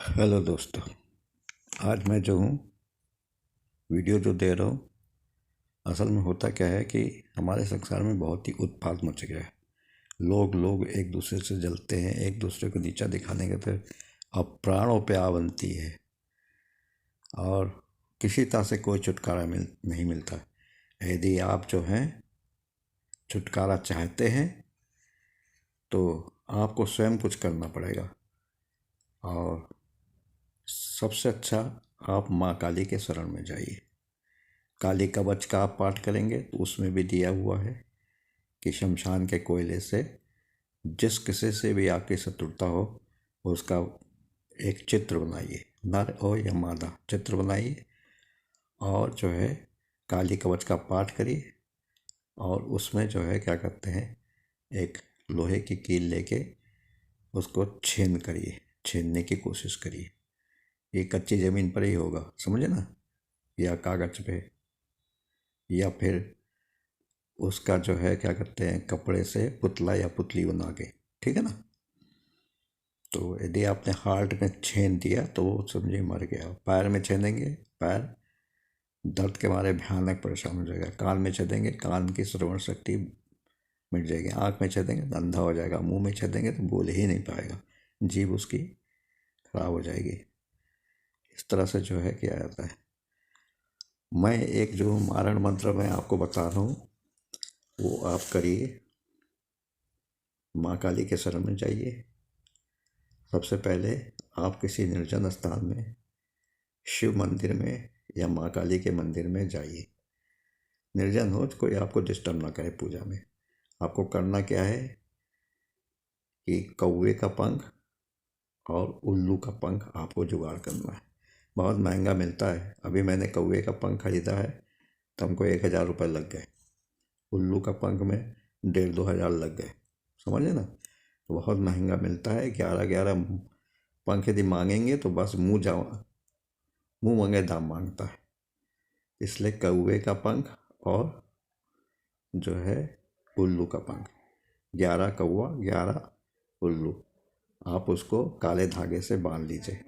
Hello दोस्तों। आज मैं जो हूँ वीडियो जो दे रहा हूँ, असल में होता क्या है कि हमारे संसार में बहुत ही उत्पात मच गया है। लोग एक दूसरे से जलते हैं, एक दूसरे को नीचा दिखाने के फिर अब प्राणों पे आ बनती है और किसी तरह से कोई छुटकारा नहीं मिलता। यदि आप जो हैं छुटकारा चाहते हैं तो आपको स्वयं कुछ करना पड़ेगा। और सबसे अच्छा, आप माँ काली के शरण में जाइए। काली कवच का आप पाठ करेंगे तो उसमें भी दिया हुआ है कि शमशान के कोयले से जिस किसी से भी आपकी शत्रुता हो उसका एक चित्र बनाइए, नर हो या मादा चित्र बनाइए, और जो है काली कवच का पाठ करिए। और उसमें जो है क्या करते हैं, एक लोहे की कील लेके उसको छेदने की कोशिश करिए। ये कच्ची ज़मीन पर ही होगा, समझे ना, या कागज पे, या फिर उसका जो है क्या करते हैं कपड़े से पुतला या पुतली बना के, ठीक है ना। तो यदि आपने हार्ट में छेद दिया तो वो समझिए मर गया। पैर में छेदेंगे, पैर दर्द के मारे भयानक परेशान हो जाएगा। कान में छेदेंगे, कान की श्रवण शक्ति मिट जाएगी। आँख में छेदेंगे तो अंधा हो जाएगा। मुंह में छेदेंगे तो बोल ही नहीं पाएगा, जीभ उसकी खराब हो जाएगी। इस तरह से जो है किया जाता है। मैं एक जो मारण मंत्र मैं आपको बता रहा हूँ वो आप करिए। माँ काली के शरण में जाइए। सबसे पहले आप किसी निर्जन स्थान में, शिव मंदिर में या माँ काली के मंदिर में जाइए। निर्जन हो, कोई आपको डिस्टर्ब ना करे पूजा में। आपको करना क्या है कि कौवे का पंख और उल्लू का पंख आपको जुगाड़ करना है। बहुत महंगा मिलता है। अभी मैंने कौवे का पंख खरीदा है तो हमको 1,000 रुपये लग गए। उल्लू का पंख में 1,500-2,000 लग गए, समझे ना। तो बहुत महंगा मिलता है। 11-11 पंख यदि मांगेंगे तो बस मुँह मंगे दाम मांगता है। इसलिए कौवे का पंख और जो है उल्लू का पंख, 11 कौवा 11 उल्लू, आप उसको काले धागे से बांध लीजिए।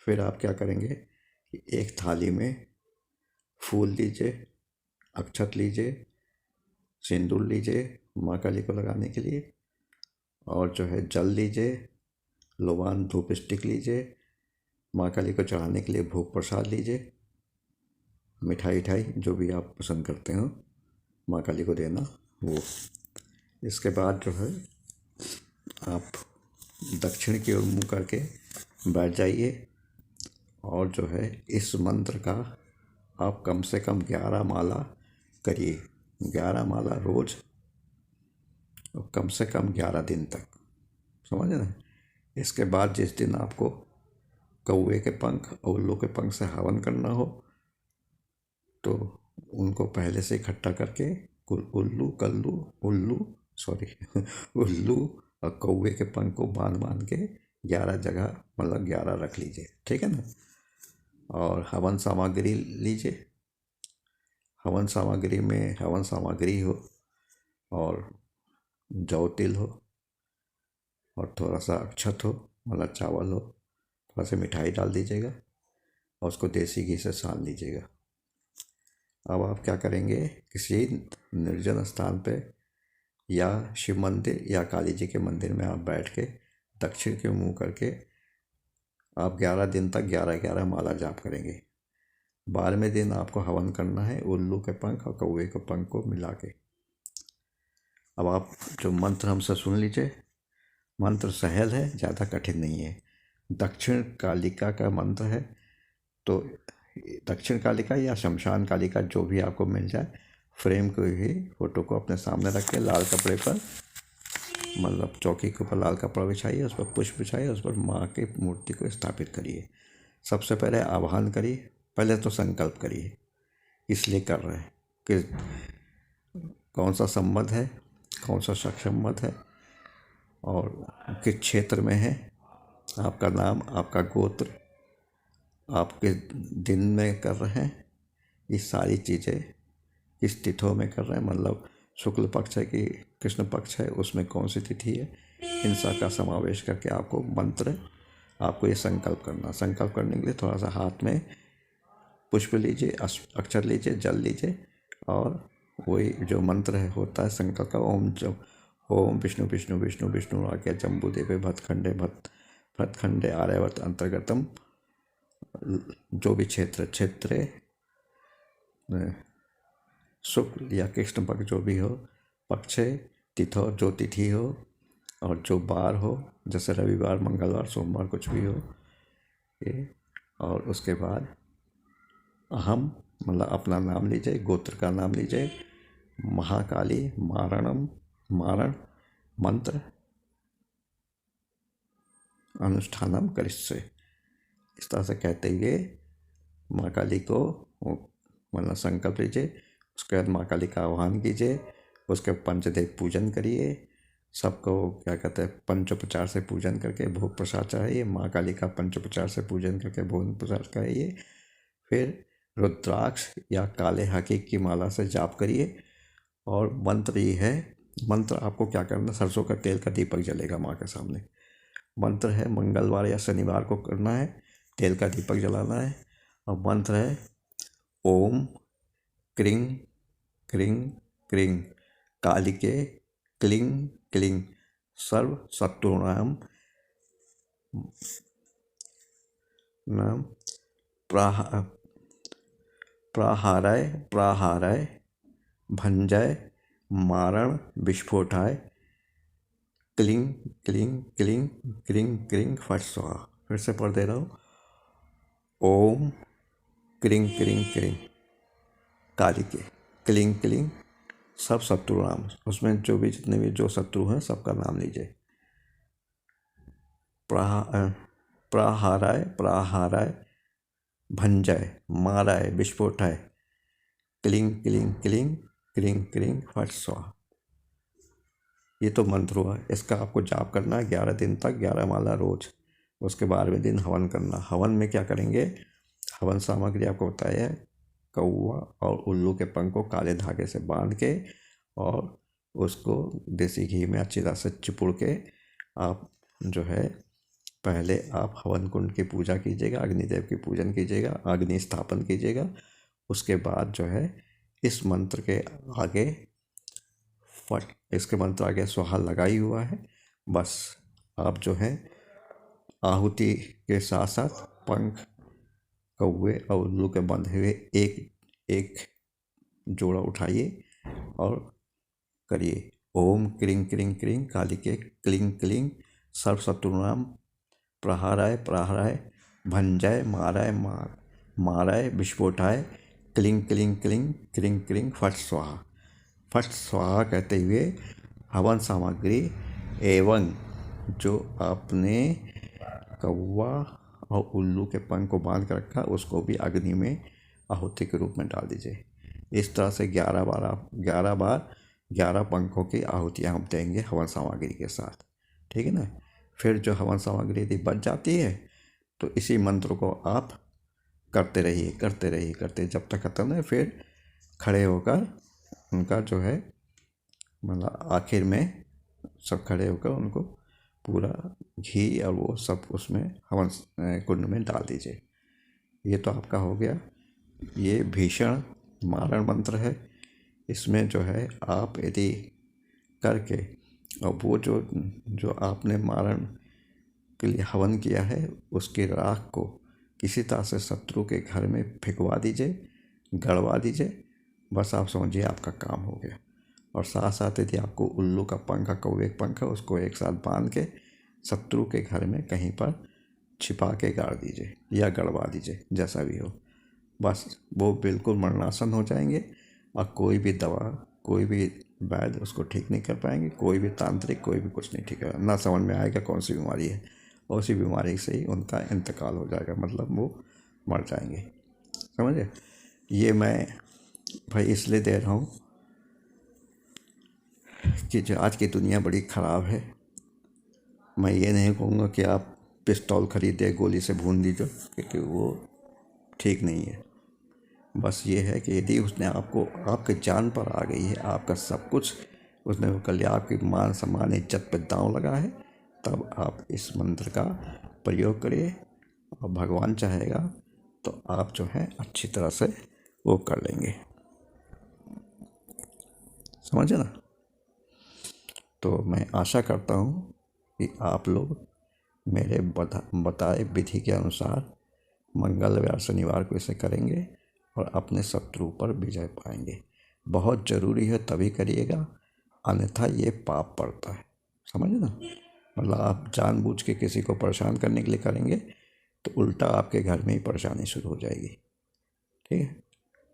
फिर आप क्या करेंगे कि एक थाली में फूल लीजिए, अक्षत लीजिए, सिंदूर लीजिए माँ काली को लगाने के लिए, और जो है जल लीजिए, लोबान धूप स्टिक लीजिए, माँ काली को चढ़ाने के लिए भोग प्रसाद लीजिए, मिठाई जो भी आप पसंद करते हो माँ काली को देना वो। इसके बाद जो है आप दक्षिण की ओर मुँह करके बैठ जाइए और जो है इस मंत्र का आप कम से कम 11 माला करिए। 11 माला रोज और कम से कम 11 दिन तक, समझे ना। इसके बाद जिस दिन आपको कौवे के पंख और उल्लू के पंख से हवन करना हो तो उनको पहले से इकट्ठा करके उल्लू और कौवे के पंख को बांध बांध के 11 जगह, मतलब 11 रख लीजिए, ठीक है ना। और हवन सामग्री लीजिए। हवन सामग्री में हवन सामग्री हो और जौ तिल हो और थोड़ा सा अक्षत हो, मतलब चावल हो, थोड़ा सा मिठाई डाल दीजिएगा और उसको देसी घी से सान लीजिएगा। अब आप क्या करेंगे, किसी निर्जन स्थान पे या शिव मंदिर या काली जी के मंदिर में आप बैठ के दक्षिण के मुंह करके आप 11 दिन तक 11-11 माला जाप करेंगे। 12वें दिन आपको हवन करना है उल्लू के पंख और कौवे के पंख को मिला के। अब आप जो मंत्र हमसे सुन लीजिए। मंत्र सहज है, ज़्यादा कठिन नहीं है। दक्षिण कालिका का मंत्र है, तो दक्षिण कालिका या शमशान कालिका जो भी आपको मिल जाए, फ्रेम को ही फोटो को अपने सामने रख के लाल कपड़े पर, मतलब चौकी के ऊपर लाल कपड़ा बिछाइए, उस पर पुष्प बिछाइए, उस पर माँ की मूर्ति को स्थापित करिए। सबसे पहले आवाहन करिए, पहले तो संकल्प करिए इसलिए कर रहे हैं कि कौन सा संबंध है, कौन सा संबंध है और किस क्षेत्र में है, आपका नाम, आपका गोत्र, आप किस दिन में कर रहे हैं, ये सारी चीज़ें किस तिथियों में कर रहे हैं, मतलब शुक्ल पक्ष है कि कृष्ण पक्ष है, उसमें कौन सी तिथि है, इन सब का समावेश करके आपको मंत्र, आपको ये संकल्प करना। संकल्प करने के लिए थोड़ा सा हाथ में पुष्प लीजिए, अक्षर लीजिए, जल लीजिए और वही जो मंत्र है होता है संकल्प का, ओम विष्णु विष्णु विष्णु विष्णु आज्ञा जम्बूदेवे भतखंडे आर्यवर्त अंतर्गतम, जो भी क्षेत्रे शुक्ल या कृष्ण पक्ष जो भी हो, पक्षे तिथो जो तिथि हो और जो बार हो, जैसे रविवार, मंगलवार, सोमवार कुछ भी हो ये। और उसके बाद अहम मतलब अपना नाम लीजिए, गोत्र का नाम लीजिए, महाकाली मारण मंत्र अनुष्ठानम करिष्ये, इस तरह से कहते हुए माँ काली को मतलब संकल्प लीजिए। उसके बाद माँ काली का आह्वान कीजिए, उसके पंचदेव पूजन करिए, सबको क्या कहते हैं पंचोपचार से पूजन करके भोग प्रसाद चढ़ाइए। माँ काली का पंचोपचार से पूजन करके भोग प्रसाद कराइए। फिर रुद्राक्ष या काले हाकी की माला से जाप करिए। और मंत्र ये है, मंत्र आपको क्या करना, सरसों का तेल का दीपक जलेगा माँ के सामने। मंत्र है मंगलवार या शनिवार को करना है, तेल का दीपक जलाना है। और मंत्र है ओम क्रिंग क्रिंग क्रिंग कालिके क्लिंग क्लिंग सर्व शत्रुणाम नाम प्राहाराय प्राहाराय भंजय मारण विस्फोटाय क्लिंग क्लिंग क्लिंग क्रिंग क्रिंग फट स्वाहा। फिर से पढ़ दे रहा हूँ, ओम क्रिंग क्रिंग क्रिंग कालिके क्लिंग क्लिंग सब शत्रु नाम, उसमें जो भी जितने भी जो शत्रु हैं सबका नाम लीजिए। प्राहाराय प्राहाराय भंजय माराय विस्फोटाय क्लिंग क्लिंग क्लिंग क्रिंग क्रिंग फट स्वाहा। ये तो मंत्र हुआ। इसका आपको जाप करना है 11 दिन तक, 11 माला रोज। उसके 12वें दिन हवन करना। हवन में क्या करेंगे, हवन सामग्री आपको बताया है, कौवा और उल्लू के पंख को काले धागे से बांध के और उसको देसी घी में अच्छी तरह से चिपुड़ के आप जो है पहले आप हवन कुंड की पूजा कीजिएगा, अग्निदेव की पूजन कीजिएगा, अग्नि स्थापन कीजिएगा। उसके बाद जो है इस मंत्र के आगे इसके मंत्र आगे स्वाहा लगा ही हुआ है। बस आप जो है आहुति के साथ साथ पंख कौवे और उल्लू के बंधे हुए एक जोड़ा उठाइए और करिए ओम क्रिंग क्रिंग क्रिंग कालिके क्लिंग क्लिंग सर्व शत्रुनाम प्रहाराय प्रहाराय भंजय माराय विस्फोटाय क्लिंग क्लिंग क्लिंग क्रिंग क्रिंग फट स्वाहा। फट स्वाहा कहते हुए हवन सामग्री एवं जो आपने कौवा और उल्लू के पंख को बांध कर रखा उसको भी अग्नि में आहुति के रूप में डाल दीजिए। इस तरह से 11 बार 11 पंखों की आहुतियाँ हम देंगे हवन सामग्री के साथ, ठीक है ना। फिर जो हवन सामग्री यदि बच जाती है तो इसी मंत्र को आप करते रहिए जब तक खत्म नहीं। फिर खड़े होकर उनका जो है मतलब आखिर में सब खड़े होकर उनको पूरा घी और वो सब उसमें हवन कुंड में डाल दीजिए। ये तो आपका हो गया। ये भीषण मारण मंत्र है। इसमें जो है आप यदि करके और वो जो आपने मारण के लिए हवन किया है उसकी राख को किसी तरह से शत्रु के घर में फेंकवा दीजिए, गड़वा दीजिए। बस आप समझिए आपका काम हो गया। और साथ साथ यदि आपको उल्लू का पंख कौवे का पंख उसको एक साथ बांध के शत्रु के घर में कहीं पर छिपा के गाड़ दीजिए या गड़वा दीजिए, जैसा भी हो। बस वो बिल्कुल मरणासन हो जाएंगे और कोई भी दवा कोई भी वैद्य उसको ठीक नहीं कर पाएंगे, कोई भी तांत्रिक कोई भी कुछ नहीं ठीक कर, ना समझ में आएगा कौन सी बीमारी है। और उसी बीमारी से ही उनका इंतकाल हो जाएगा, मतलब वो मर जाएंगे, समझे। ये मैं भाई इसलिए दे रहा हूँ कि जो आज की दुनिया बड़ी ख़राब है। मैं ये नहीं कहूँगा कि आप पिस्तौल खरीदे गोली से भून दीजिए, क्योंकि वो ठीक नहीं है। बस ये है कि यदि उसने आपको आपके जान पर आ गई है, आपका सब कुछ उसने वो कर लिया, आपकी मान सम्मान इज्जत पे दांव लगा है, तब आप इस मंत्र का प्रयोग करिए और भगवान चाहेगा तो आप जो है अच्छी तरह से वो कर लेंगे। समझे ना? तो मैं आशा करता हूँ कि आप लोग मेरे बताए विधि के अनुसार मंगलवार शनिवार को इसे करेंगे और अपने शत्रु पर विजय पाएंगे। बहुत ज़रूरी है, तभी करिएगा, अन्यथा ये पाप पड़ता है। समझे ना? मतलब आप जानबूझ के किसी को परेशान करने के लिए करेंगे तो उल्टा आपके घर में ही परेशानी शुरू हो जाएगी। ठीक है?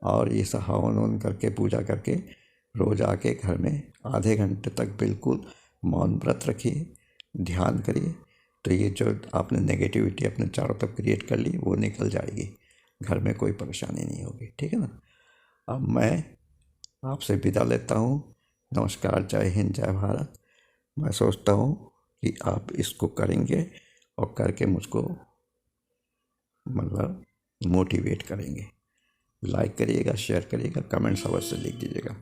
और ये सब हवन ववन करके पूजा करके रोज़ आके घर में आधे घंटे तक बिल्कुल मौन व्रत रखिए, ध्यान करिए, तो ये जो आपने नेगेटिविटी अपने चारों तरफ क्रिएट कर ली वो निकल जाएगी, घर में कोई परेशानी नहीं होगी। ठीक है ना? अब मैं आपसे विदा लेता हूँ। नमस्कार, जय हिंद, जय भारत। मैं सोचता हूँ कि आप इसको करेंगे और करके मुझको मतलब मोटिवेट करेंगे। लाइक करिएगा, शेयर करिएगा, कमेंट्स अवश्य लिख दीजिएगा।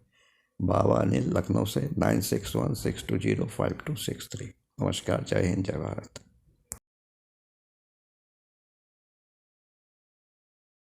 बाबा अनिल, लखनऊ से 9616205263। नमस्कार, जय हिंद, जय भारत।